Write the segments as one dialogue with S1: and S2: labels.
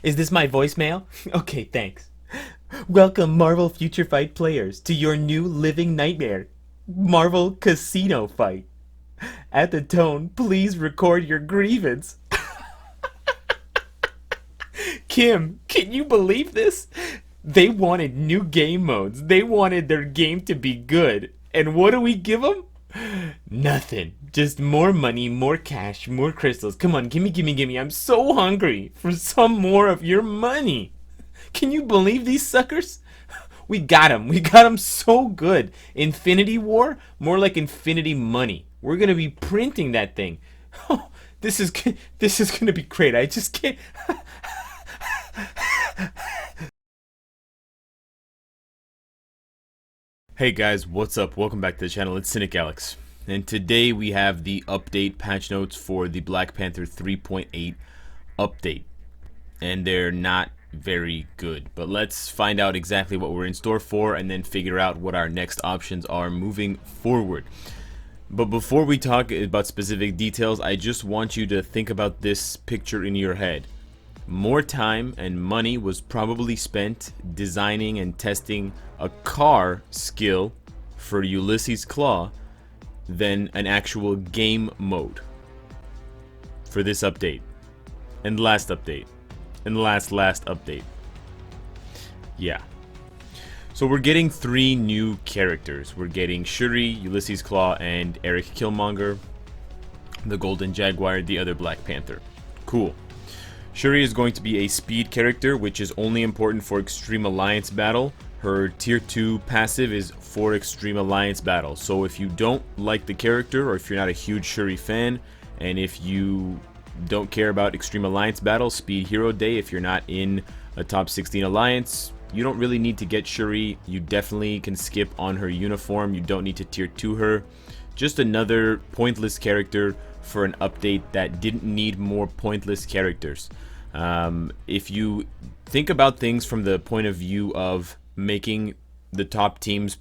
S1: Is this my voicemail? Okay, thanks. Welcome, Marvel Future Fight players, to your new living nightmare, Marvel Casino Fight. At the tone, please record your grievance. Kim, can you believe this? They wanted new game modes. They wanted their game to be good. And what do we give them? Nothing. Just more money, more cash, more crystals. Come on, gimme, gimme, gimme. I'm so hungry for some more of your money. Can you believe these suckers? We got them. We got them so good. Infinity War? More like Infinity Money. We're going to be printing that thing. Oh, this is going to be great. I just can't. Hey guys, what's up? Welcome back to the channel. It's Cynicalex. And today we have the update patch notes for the Black Panther 3.8 update. And they're not very good. But let's find out exactly what we're in store for and then figure out what our next options are moving forward. But before we talk about specific details, I just want you to think about this picture in your head. More time and money was probably spent designing and testing a car skill for Ulysses Claw than an actual game mode for this update and last update and last update. Yeah. So we're getting 3 new characters. We're getting Shuri, Ulysses Claw, and Eric Killmonger, the Golden Jaguar, the other Black Panther. Cool. Shuri is going to be a speed character, which is only important for Extreme Alliance battle. Her tier 2 passive is for Extreme Alliance battle. So if you don't like the character, or if you're not a huge Shuri fan, and if you don't care about Extreme Alliance battle, Speed Hero Day, if you're not in a top 16 Alliance, you don't really need to get Shuri. You definitely can skip on her uniform. You don't need to tier 2 her. Just another pointless character for an update that didn't need more pointless characters. If you think about things from the point of view of making the top teams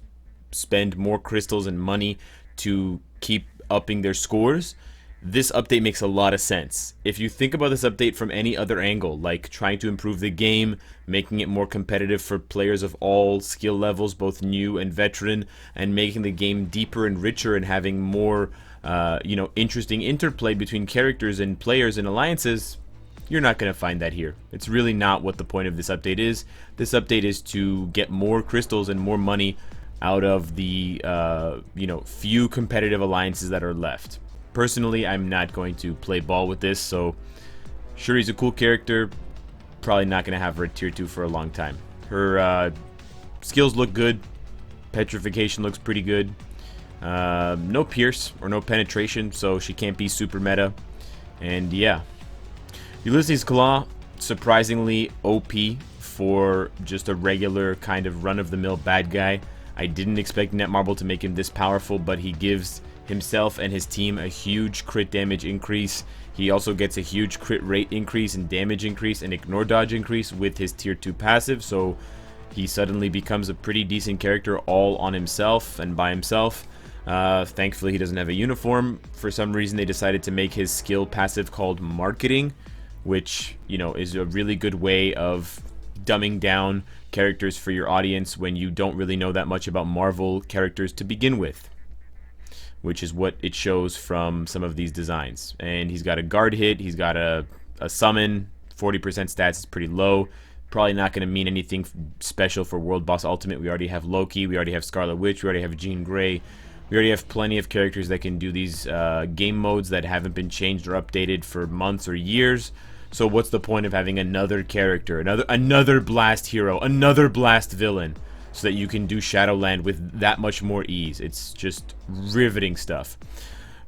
S1: spend more crystals and money to keep upping their scores, this update makes a lot of sense. If you think about this update from any other angle, like trying to improve the game, making it more competitive for players of all skill levels, both new and veteran, and making the game deeper and richer and having more interesting interplay between characters and players and alliances, you're not going to find that here. It's really not what the point of this update is. This update is to get more crystals and more money out of the few competitive alliances that are left. Personally, I'm not going to play ball with this, so Shuri's a cool character. Probably not going to have her at tier 2 for a long time. Her skills look good. Petrification looks pretty good. No pierce or no penetration, so she can't be super meta. And yeah. Ulysses Claw, surprisingly OP for just a regular kind of run-of-the-mill bad guy. I didn't expect Netmarble to make him this powerful, but he gives himself and his team a huge crit damage increase. He also gets a huge crit rate increase and damage increase and ignore dodge increase with his tier 2 passive, so he suddenly becomes a pretty decent character all on himself and by himself. Thankfully he doesn't have a uniform. For some reason they decided to make his skill passive called Marketing, which, is a really good way of dumbing down characters for your audience when you don't really know that much about Marvel characters to begin with, which is what it shows from some of these designs. And he's got a guard hit, he's got a summon, 40% stats is pretty low. Probably not going to mean anything special for World Boss Ultimate. We already have Loki, we already have Scarlet Witch, we already have Jean Grey. We already have plenty of characters that can do these game modes that haven't been changed or updated for months or years. So what's the point of having another character, another blast hero, another blast villain, so that you can do Shadowland with that much more ease? It's just riveting stuff.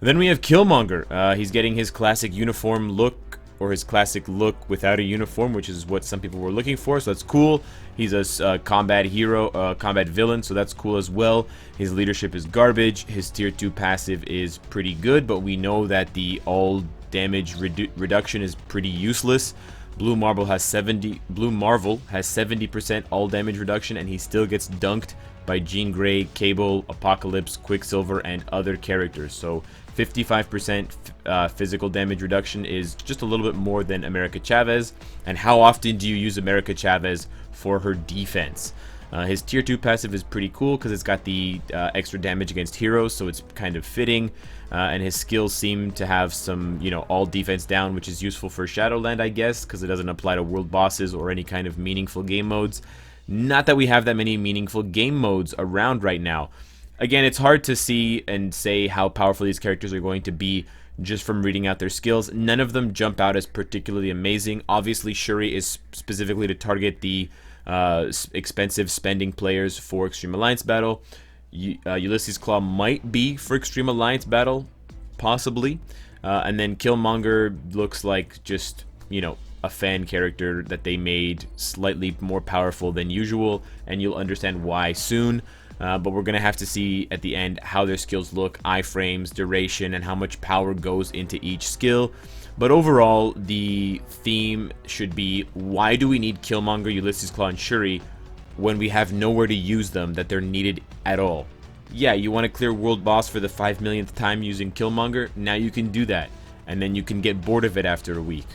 S1: Then we have Killmonger. He's getting his classic uniform look, or his classic look without a uniform, which is what some people were looking for, so that's cool. He's a combat hero, combat villain, so that's cool as well. His leadership is garbage. His tier 2 passive is pretty good, but we know that the all damage reduction is pretty useless. Blue Marvel has 70% all damage reduction, and he still gets dunked by Jean Grey, Cable, Apocalypse, Quicksilver, and other characters. So 55% physical damage reduction is just a little bit more than America Chavez. And how often do you use America Chavez for her defense? His tier 2 passive is pretty cool because it's got the extra damage against heroes, so it's kind of fitting. And his skills seem to have some, all defense down, which is useful for Shadowland, I guess, because it doesn't apply to world bosses or any kind of meaningful game modes. Not that we have that many meaningful game modes around right now. Again, it's hard to see and say how powerful these characters are going to be just from reading out their skills. None of them jump out as particularly amazing. Obviously, Shuri is specifically to target the expensive spending players for Extreme Alliance Battle. Ulysses Claw might be for Extreme Alliance Battle, possibly. And then Killmonger looks like just, a fan character that they made slightly more powerful than usual, and you'll understand why soon. But we're going to have to see at the end how their skills look, iframes, duration, and how much power goes into each skill. But overall, the theme should be, why do we need Killmonger, Ulysses Claw, and Shuri when we have nowhere to use them that they're needed at all? Yeah, you want to clear world boss for the 5 millionth time using Killmonger? Now you can do that, and then you can get bored of it after a week.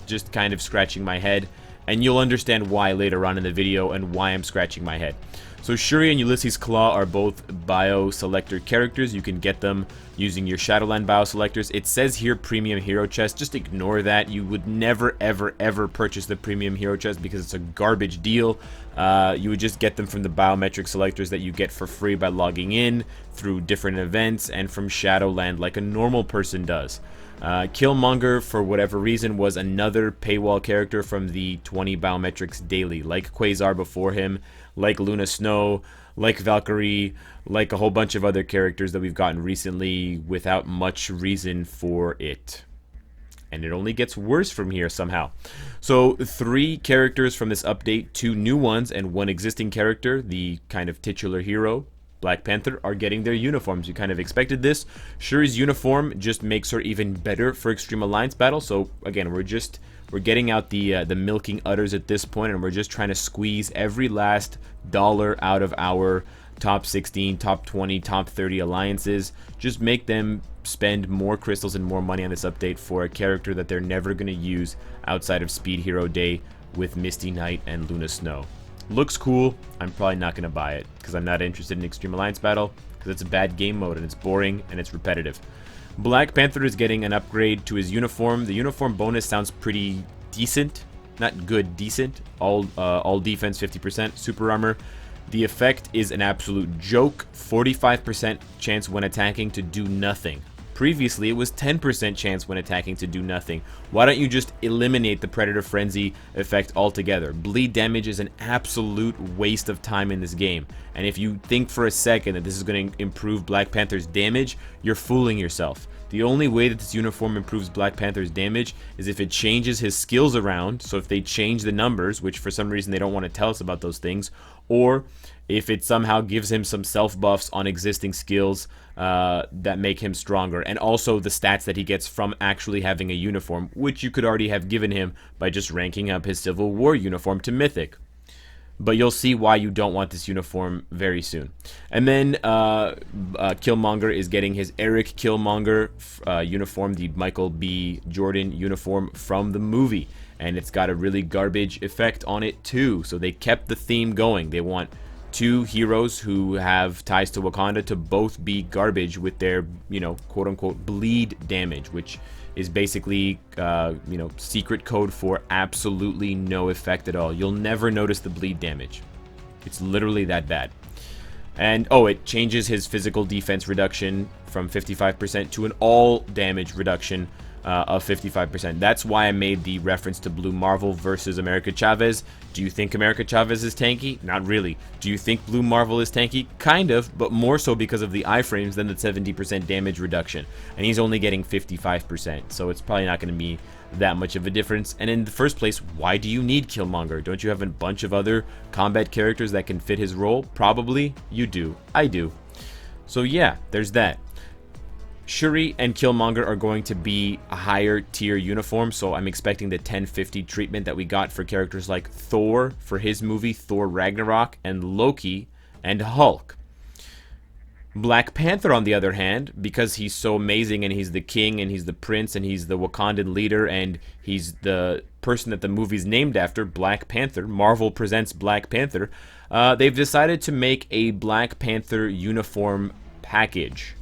S1: Just kind of scratching my head, and you'll understand why later on in the video and why I'm scratching my head. So Shuri and Ulysses Claw are both bio selector characters. You can get them using your Shadowland bio selectors. It says here premium hero chest. Just ignore that. You would never ever ever purchase the premium hero chest because it's a garbage deal. You would just get them from the biometric selectors that you get for free by logging in through different events and from Shadowland like a normal person does. Killmonger, for whatever reason, was another paywall character from the 20 biometrics daily, like Quasar before him, like Luna Snow, like Valkyrie, like a whole bunch of other characters that we've gotten recently without much reason for it. And it only gets worse from here somehow. So 3 characters from this update, 2 new ones, and 1 existing character, the kind of titular hero, Black Panther, are getting their uniforms. You kind of expected this. Shuri's uniform just makes her even better for Extreme Alliance Battle. So again, we're getting out the milking udders at this point, and we're just trying to squeeze every last dollar out of our top 16, top 20, top 30 alliances. Just make them spend more crystals and more money on this update for a character that they're never going to use outside of Speed Hero Day with Misty Knight and Luna Snow. Looks cool. I'm probably not going to buy it because I'm not interested in Extreme Alliance Battle because it's a bad game mode and it's boring and it's repetitive. Black Panther is getting an upgrade to his uniform. The uniform bonus sounds pretty decent. Not good, decent. All defense 50%. Super armor. The effect is an absolute joke. 45% chance when attacking to do nothing. Previously, it was 10% chance when attacking to do nothing. Why don't you just eliminate the Predator Frenzy effect altogether? Bleed damage is an absolute waste of time in this game. And if you think for a second that this is going to improve Black Panther's damage, you're fooling yourself. The only way that this uniform improves Black Panther's damage is if it changes his skills around. So if they change the numbers, which for some reason they don't want to tell us about those things, or if it somehow gives him some self buffs on existing skills that make him stronger, and also the stats that he gets from actually having a uniform, which you could already have given him by just ranking up his Civil War uniform to Mythic. But you'll see why you don't want this uniform very soon. And then Killmonger is getting his Eric Killmonger uniform, the Michael B. Jordan uniform from the movie. And it's got a really garbage effect on it too. So they kept the theme going. They want 2 heroes who have ties to Wakanda to both be garbage with their, quote-unquote bleed damage, which is basically, secret code for absolutely no effect at all. You'll never notice the bleed damage. It's literally that bad. And, it changes his physical defense reduction from 55% to an all damage reduction of 55%. That's why I made the reference to Blue Marvel versus America Chavez. Do you think America Chavez is tanky? Not really. Do you think Blue Marvel is tanky? Kind of, but more so because of the iframes than the 70% damage reduction. And he's only getting 55%, so it's probably not going to be that much of a difference. And in the first place, why do you need Killmonger? Don't you have a bunch of other combat characters that can fit his role? Probably you do. I do. So yeah, there's that. Shuri and Killmonger are going to be a higher tier uniform, so I'm expecting the 1050 treatment that we got for characters like Thor for his movie Thor Ragnarok, and Loki and Hulk. Black Panther, on the other hand, because he's so amazing and he's the king and he's the prince and he's the Wakandan leader and he's the person that the movie's named after, Black Panther, Marvel presents Black Panther, they've decided to make a Black Panther uniform package.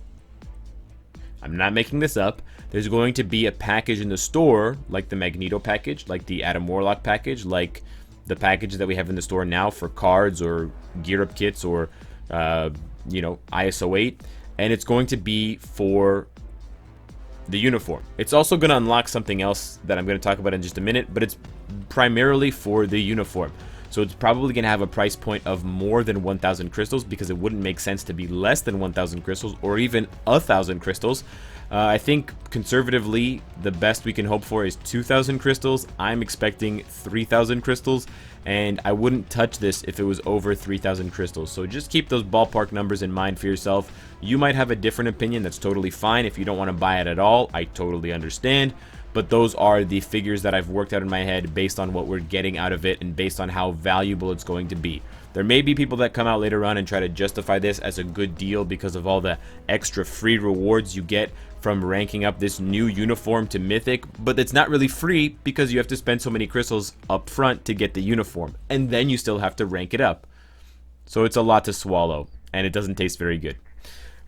S1: I'm not making this up. There's going to be a package in the store, like the Magneto package, like the Adam Warlock package, like the packages that we have in the store now for cards or gear up kits or ISO 8, and it's going to be for the uniform. It's also going to unlock something else that I'm going to talk about in just a minute, but it's primarily for the uniform. So it's probably going to have a price point of more than 1,000 crystals, because it wouldn't make sense to be less than 1,000 crystals or even 1,000 crystals. I think conservatively the best we can hope for is 2,000 crystals. I'm expecting 3,000 crystals, and I wouldn't touch this if it was over 3,000 crystals. So just keep those ballpark numbers in mind for yourself. You might have a different opinion. That's totally fine. If you don't want to buy it at all, I totally understand. But those are the figures that I've worked out in my head based on what we're getting out of it and based on how valuable it's going to be. There may be people that come out later on and try to justify this as a good deal because of all the extra free rewards you get from ranking up this new uniform to Mythic, but it's not really free because you have to spend so many crystals up front to get the uniform, and then you still have to rank it up. So it's a lot to swallow, and it doesn't taste very good.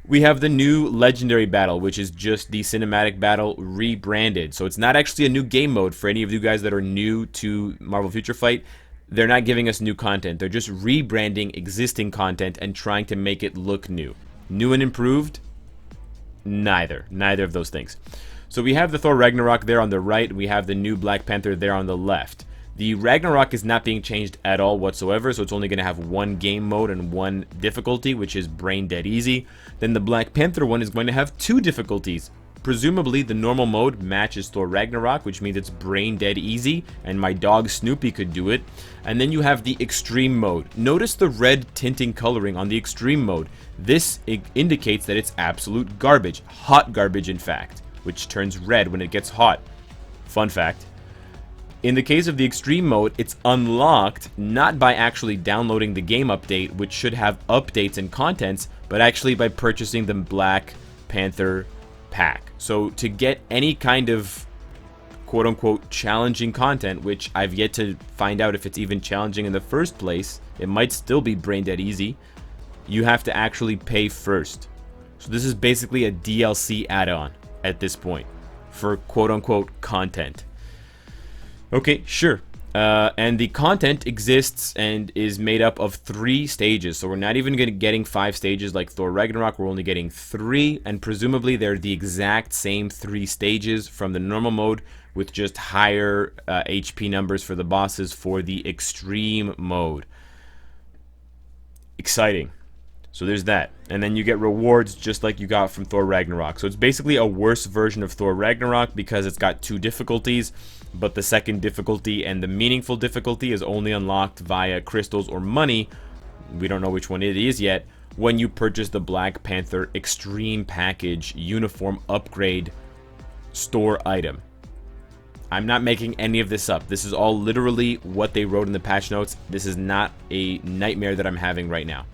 S1: We have the new Legendary Battle, which is just the Cinematic Battle rebranded. So it's not actually a new game mode for any of you guys that are new to Marvel Future Fight. They're not giving us new content. They're just rebranding existing content and trying to make it look new. New and improved? Neither of those things. So we have the Thor Ragnarok there on the right. We have the new Black Panther there on the left. The Ragnarok is not being changed at all whatsoever, so it's only going to have one game mode and one difficulty, which is Brain Dead Easy. Then the Black Panther one is going to have two difficulties. Presumably the normal mode matches Thor Ragnarok, which means it's Brain Dead Easy, and my dog Snoopy could do it. And then you have the Extreme mode. Notice the red tinting coloring on the Extreme mode. This indicates that it's absolute garbage. Hot garbage, in fact, which turns red when it gets hot. Fun fact. In the case of the Extreme mode, it's unlocked not by actually downloading the game update, which should have updates and contents, but actually by purchasing the Black Panther pack. So to get any kind of quote-unquote challenging content, which I've yet to find out if it's even challenging in the first place, it might still be Brain Dead Easy, you have to actually pay first. So this is basically a DLC add-on at this point for quote-unquote content. Okay, sure. And the content exists and is made up of 3 stages. So we're not even getting 5 stages like Thor Ragnarok. We're only getting 3, and presumably they're the exact same 3 stages from the normal mode with just higher HP numbers for the bosses for the Extreme mode. Exciting. So there's that. And then you get rewards just like you got from Thor Ragnarok. So it's basically a worse version of Thor Ragnarok because it's got 2 difficulties, but the second difficulty and the meaningful difficulty is only unlocked via crystals or money. We don't know which one it is yet. When you purchase the Black Panther Extreme Package Uniform Upgrade store item. I'm not making any of this up. This is all literally what they wrote in the patch notes. This is not a nightmare that I'm having right now.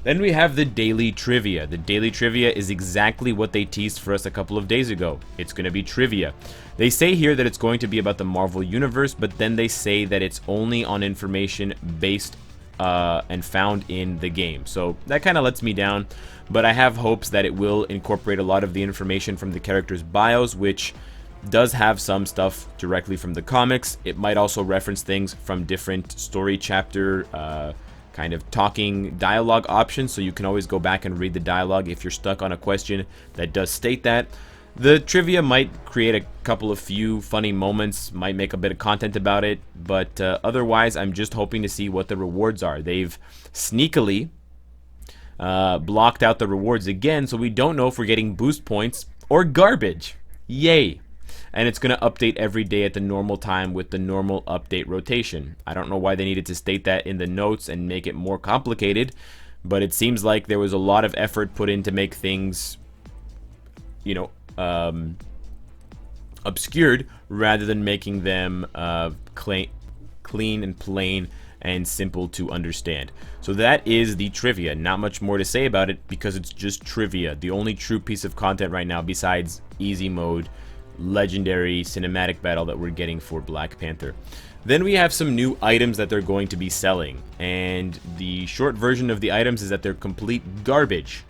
S1: Then we have the Daily Trivia. The Daily Trivia is exactly what they teased for us a couple of days ago. It's going to be trivia. They say here that it's going to be about the Marvel Universe, but then they say that it's only on information based and found in the game. So that kind of lets me down, but I have hopes that it will incorporate a lot of the information from the characters' bios, which does have some stuff directly from the comics. It might also reference things from different story chapter kind of talking dialogue options, so you can always go back and read the dialogue if you're stuck on a question that does state that. The trivia might create a couple of few funny moments, might make a bit of content about it, but otherwise I'm just hoping to see what the rewards are. They've sneakily blocked out the rewards again, so we don't know if we're getting boost points or garbage. Yay! And it's going to update every day at the normal time with the normal update rotation. I don't know why they needed to state that in the notes and make it more complicated, but it seems like there was a lot of effort put in to make things, you know, obscured rather than making them clean and plain and simple to understand. So that is the trivia. Not much more to say about it because it's just trivia. The only true piece of content right now besides easy mode, legendary cinematic battle that we're getting for Black Panther. Then we have some new items that they're going to be selling, and the short version of the items is that they're complete garbage,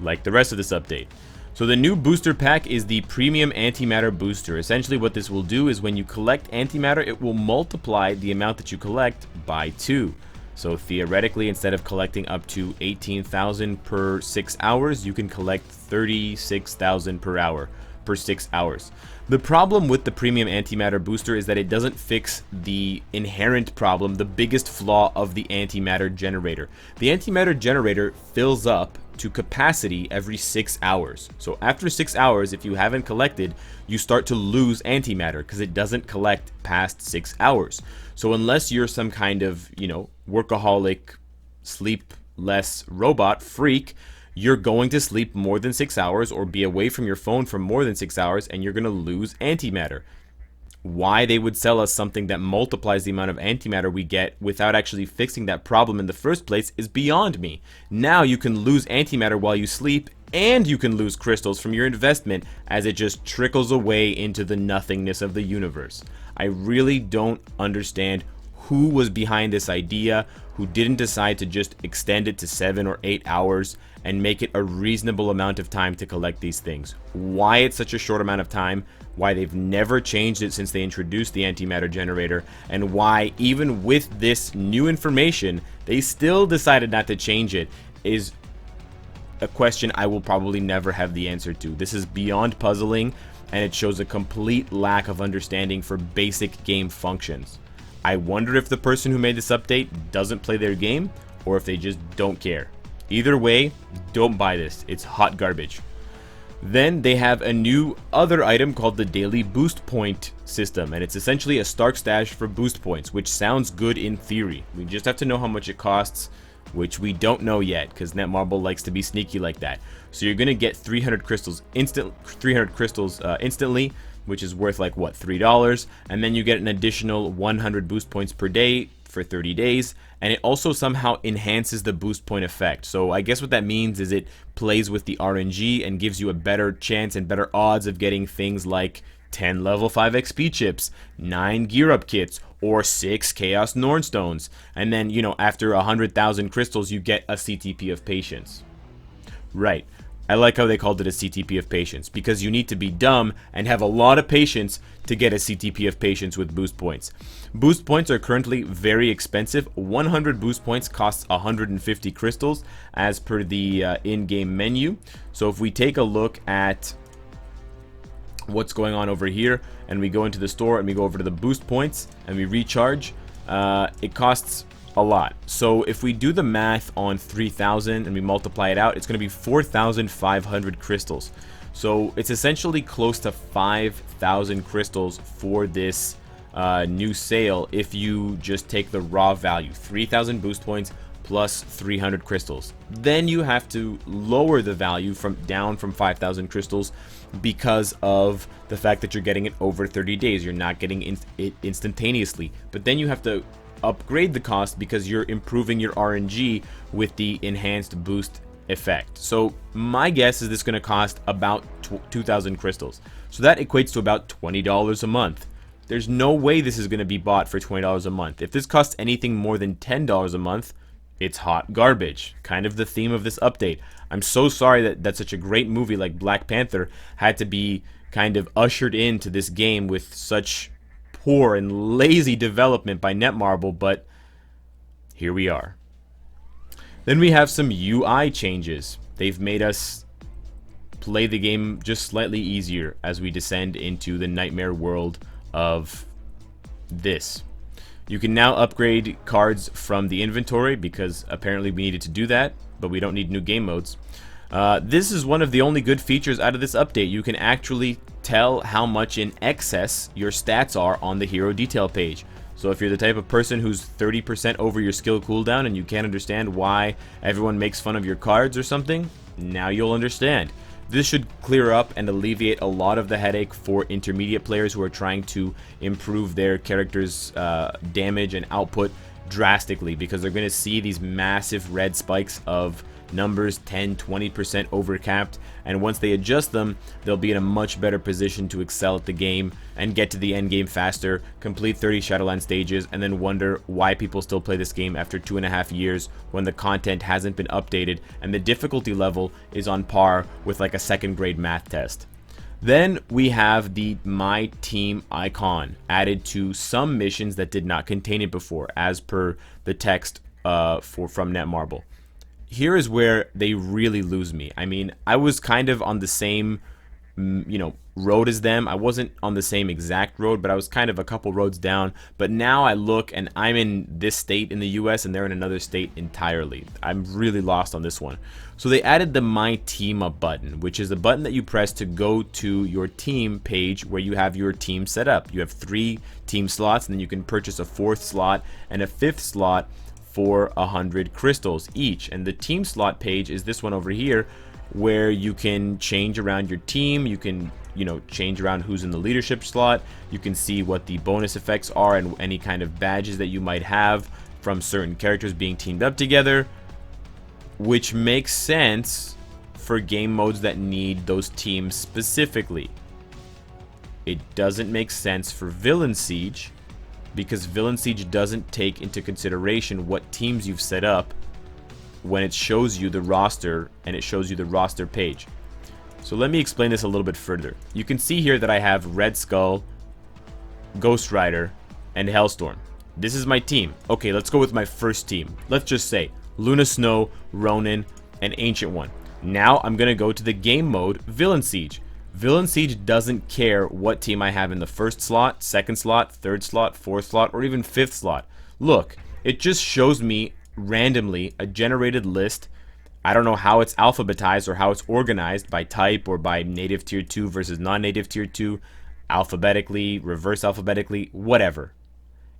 S1: like the rest of this update. So the new booster pack is the premium antimatter booster. Essentially what this will do is when you collect antimatter, it will multiply the amount that you collect by 2. So theoretically, instead of collecting up to 18,000 per 6 hours, you can collect 36,000 per hour per 6 hours. The problem with the premium antimatter booster is that it doesn't fix the inherent problem, the biggest flaw of the antimatter generator. The antimatter generator fills up to capacity every 6 hours. So after 6 hours, if you haven't collected, you start to lose antimatter because it doesn't collect past 6 hours. So unless you're some kind of, workaholic, sleep less robot freak, you're going to sleep more than 6 hours or be away from your phone for more than 6 hours, and you're going to lose antimatter. Why they would sell us something that multiplies the amount of antimatter we get without actually fixing that problem in the first place is beyond me. Now you can lose antimatter while you sleep, and you can lose crystals from your investment as it just trickles away into the nothingness of the universe. I really don't understand who was behind this idea, who didn't decide to just extend it to 7 or 8 hours and make it a reasonable amount of time to collect these things. Why it's such a short amount of time, why they've never changed it since they introduced the antimatter generator, and why even with this new information, they still decided not to change it is a question I will probably never have the answer to. This is beyond puzzling, and it shows a complete lack of understanding for basic game functions. I wonder if the person who made this update doesn't play their game, or if they just don't care. Either way, don't buy this. It's hot garbage. Then they have a new other item called the Daily Boost Point system, and it's essentially a Stark Stash for boost points, which sounds good in theory. We just have to know how much it costs, which we don't know yet, because Netmarble likes to be sneaky like that. So you're gonna get 300 crystals instantly, which is worth like what, $3, and then you get an additional 100 boost points per day for 30 days, and it also somehow enhances the boost point effect. So I guess what that means is it plays with the RNG and gives you a better chance and better odds of getting things like 10 level 5 XP chips, 9 gear up kits, or 6 Chaos Nornstones. And then, after 100,000 crystals, you get a CTP of Patience. Right. I like how they called it a CTP of Patience, because you need to be dumb and have a lot of patience to get a CTP of Patience with boost points. Boost points are currently very expensive. 100 boost points costs 150 crystals as per the in-game menu. So if we take a look at what's going on over here and we go into the store and we go over to the boost points and we recharge, it costs a lot. So if we do the math on 3,000 and we multiply it out, it's going to be 4,500 crystals. So it's essentially close to 5,000 crystals for this new sale if you just take the raw value, 3,000 boost points plus 300 crystals. Then you have to lower the value down from 5,000 crystals because of the fact that you're getting it over 30 days. You're not getting it instantaneously. But then you have to upgrade the cost because you're improving your RNG with the enhanced boost effect. So my guess is this going to cost about 2,000 crystals. So that equates to about $20 a month. There's no way this is going to be bought for $20 a month. If this costs anything more than $10 a month, it's hot garbage. Kind of the theme of this update. I'm so sorry that such a great movie like Black Panther had to be kind of ushered into this game with such poor and lazy development by Netmarble, but here we are. Then we have some UI changes. They've made us play the game just slightly easier as we descend into the nightmare world of this. You can now upgrade cards from the inventory because apparently we needed to do that, but we don't need new game modes. This is one of the only good features out of this update. You can actually tell how much in excess your stats are on the hero detail page. So if you're the type of person who's 30% over your skill cooldown and you can't understand why everyone makes fun of your cards or something, now you'll understand. This should clear up and alleviate a lot of the headache for intermediate players who are trying to improve their character's damage and output drastically, because they're going to see these massive red spikes of numbers 10-20% overcapped, and once they adjust them, they'll be in a much better position to excel at the game and get to the end game faster, complete 30 Shadowland stages, and then wonder why people still play this game after 2.5 years when the content hasn't been updated and the difficulty level is on par with like a second grade math test. Then we have the My Team icon added to some missions that did not contain it before, as per the text from Netmarble. Here is where they really lose me. I mean, I was kind of on the same, road as them. I wasn't on the same exact road, but I was kind of a couple roads down. But now I look and I'm in this state in the US and they're in another state entirely. I'm really lost on this one. So they added the My Team Up button, which is a button that you press to go to your team page where you have your team set up. You have 3 team slots, and then you can purchase a 4th slot and a 5th slot for 100 crystals each. And the team slot page is this one over here, where you can change around your team. You can change around who's in the leadership slot. You can see what the bonus effects are and any kind of badges that you might have from certain characters being teamed up together, which makes sense for game modes that need those teams specifically. It doesn't make sense for Villain Siege, because Villain Siege doesn't take into consideration what teams you've set up when it shows you the roster and it shows you the roster page. So let me explain this a little bit further. You can see here that I have Red Skull, Ghost Rider, and Hellstorm. This is my team. Okay, let's go with my first team. Let's just say Luna Snow, Ronin, and Ancient One. Now I'm going to go to the game mode Villain Siege. Villain Siege doesn't care what team I have in the first slot, second slot, third slot, fourth slot, or even fifth slot. Look, it just shows me randomly a generated list. I don't know how it's alphabetized or how it's organized by type or by native tier 2 versus non-native tier 2, alphabetically, reverse alphabetically, whatever.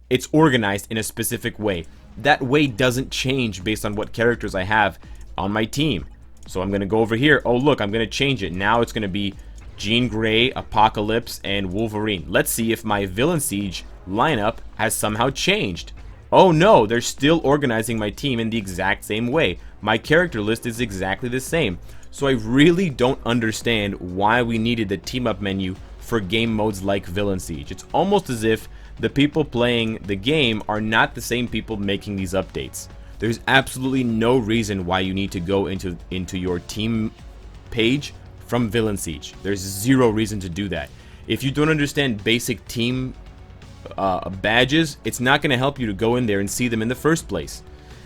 S1: It's organized in a specific way. That way doesn't change based on what characters I have on my team. So I'm going to go over here. Oh, look, I'm going to change it. Now it's going to be Jean Grey, Apocalypse, and Wolverine. Let's see if my Villain Siege lineup has somehow changed. Oh no, they're still organizing my team in the exact same way. My character list is exactly the same. So I really don't understand why we needed the team up menu for game modes like Villain Siege. It's almost as if the people playing the game are not the same people making these updates. There's absolutely no reason why you need to go into your team page from Villain Siege. There's zero reason to do that. If you don't understand basic team badges, it's not going to help you to go in there and see them in the first place.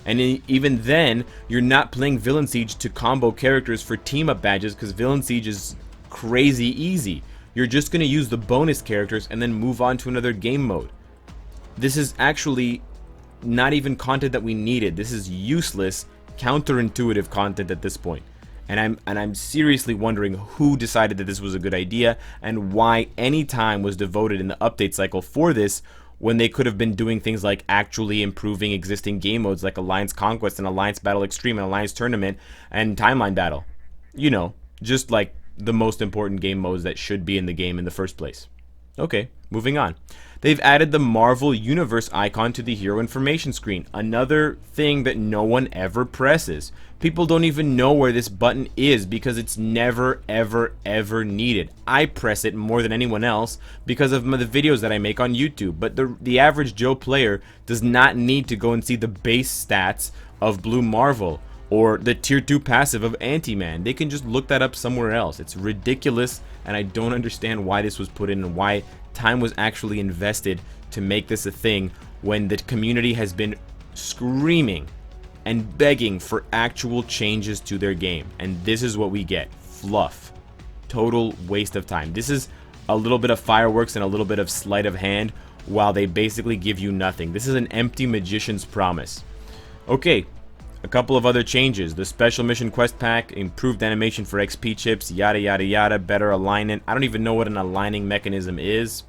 S1: And even then, you're not playing Villain Siege to combo characters for team up badges, because Villain Siege is crazy easy. You're just going to use the bonus characters and then move on to another game mode. This is actually not even content that we needed. This is useless, counterintuitive content at this point. And I'm seriously wondering who decided that this was a good idea and why any time was devoted in the update cycle for this, when they could have been doing things like actually improving existing game modes like Alliance Conquest and Alliance Battle Extreme and Alliance Tournament and Timeline Battle. You know, just like the most important game modes that should be in the game in the first place. Okay, moving on. They've added the Marvel Universe icon to the hero information screen. Another thing that no one ever presses. People don't even know where this button is because it's never, ever, ever needed. I press it more than anyone else because of the videos that I make on YouTube. But the average Joe player does not need to go and see the base stats of Blue Marvel or the tier 2 passive of Ant-Man. They can just look that up somewhere else. It's ridiculous, and I don't understand why this was put in and why time was actually invested to make this a thing when the community has been screaming and begging for actual changes to their game. And this is what we get. Fluff. Total waste of time. This is a little bit of fireworks and a little bit of sleight of hand while they basically give you nothing. This is an empty magician's promise. Okay, a couple of other changes. The special mission quest pack, improved animation for XP chips, yada yada yada, better alignment. I don't even know what an aligning mechanism is,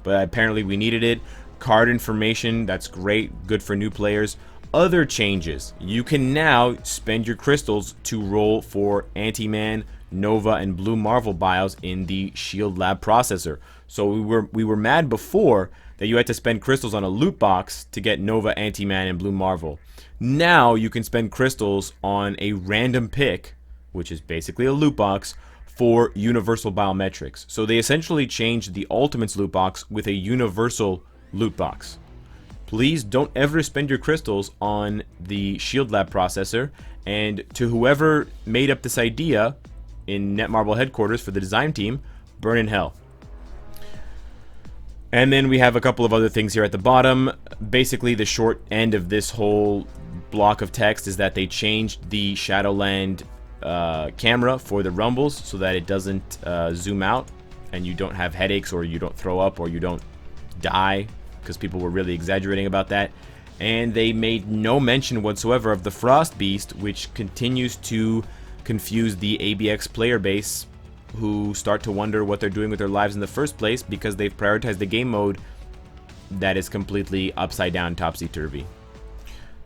S1: but apparently we needed it. Card information, that's great, good for new players. Other changes. You can now spend your crystals to roll for Ant-Man, Nova and Blue Marvel bios in the Shield Lab processor. So we were mad before that you had to spend crystals on a loot box to get Nova, Anti-Man, and Blue Marvel. Now you can spend crystals on a random pick, which is basically a loot box, for universal biometrics. So they essentially changed the Ultimates loot box with a universal loot box. Please don't ever spend your crystals on the Shield Lab processor, and to whoever made up this idea in Netmarble headquarters for the design team, burn in hell. And then we have a couple of other things here at the bottom. Basically, the short end of this whole block of text is that they changed the Shadowland camera for the rumbles so that it doesn't zoom out and you don't have headaches, or you don't throw up, or you don't die, because people were really exaggerating about that. And they made no mention whatsoever of the Frost Beast, which continues to confuse the ABX player base, who start to wonder what they're doing with their lives in the first place because they've prioritized the game mode that is completely upside down, topsy-turvy.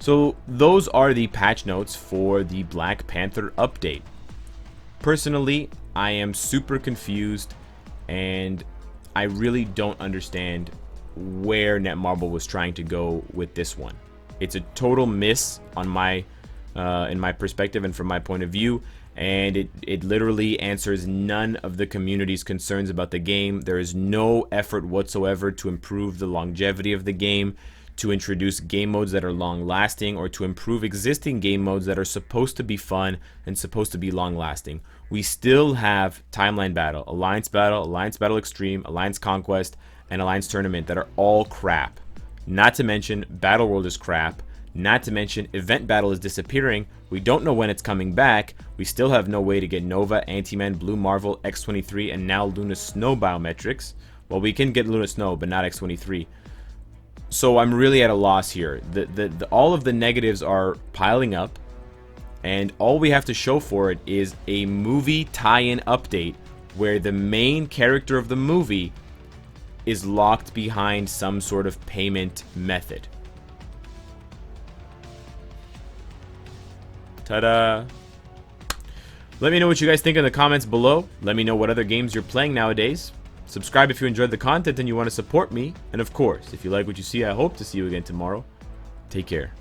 S1: So those are the patch notes for the Black Panther update. Personally, I am super confused, and I really don't understand where Netmarble was trying to go with this one. It's a total miss on my in my perspective and from my point of view, and it literally answers none of the community's concerns about the game. There is no effort whatsoever to improve the longevity of the game, to introduce game modes that are long lasting, or to improve existing game modes that are supposed to be fun and supposed to be long lasting. We still have Timeline Battle, Alliance Battle Extreme, Alliance Conquest, and Alliance Tournament that are all crap. Not to mention Battle World is crap. Not to mention Event Battle is disappearing. We don't know when it's coming back. We still have no way to get Nova, Anti-Man, Blue Marvel, X-23, and now Luna Snow biometrics. Well, we can get Luna Snow, but not X-23. So I'm really at a loss here. All of the negatives are piling up, and all we have to show for it is a movie tie-in update where the main character of the movie is locked behind some sort of payment method. Ta-da! Let me know what you guys think in the comments below. Let me know what other games you're playing nowadays. Subscribe if you enjoyed the content and you want to support me. And of course, if you like what you see, I hope to see you again tomorrow. Take care.